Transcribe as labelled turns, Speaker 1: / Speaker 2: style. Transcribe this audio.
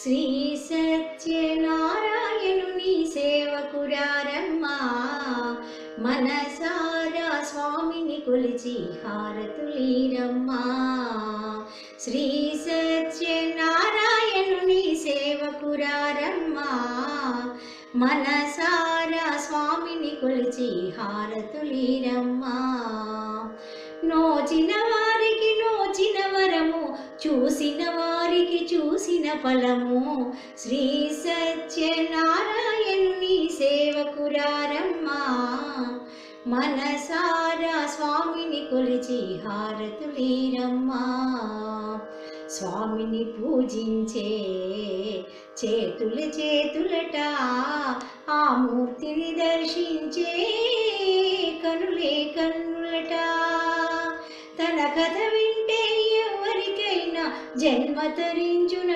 Speaker 1: శ్రీ సత్యనారాయణుని సేవకురారమ్మా, మనసారా స్వామిని కొలిచి హారతులీరమ్మా. శ్రీ సత్యనారాయణుని సేవకురారమ్మా, మనసారా స్వామిని కొలిచి హారతులీరమ్మా. నోచిన వారికి నోచిన వరము, చూసిన వారికి చూసిన ఫలము. శ్రీ సత్యనారాయణుని సేవకురారమ్మా, మనసారా స్వామిని కొలిచి హారతులీరమ్మా. స్వామిని పూజించే చేతులు చేతులట, ఆ మూర్తిని దర్శించే కనులే కన్నులట. తన కథ వింటే ఎవరికైనా జన్మ తరించునట.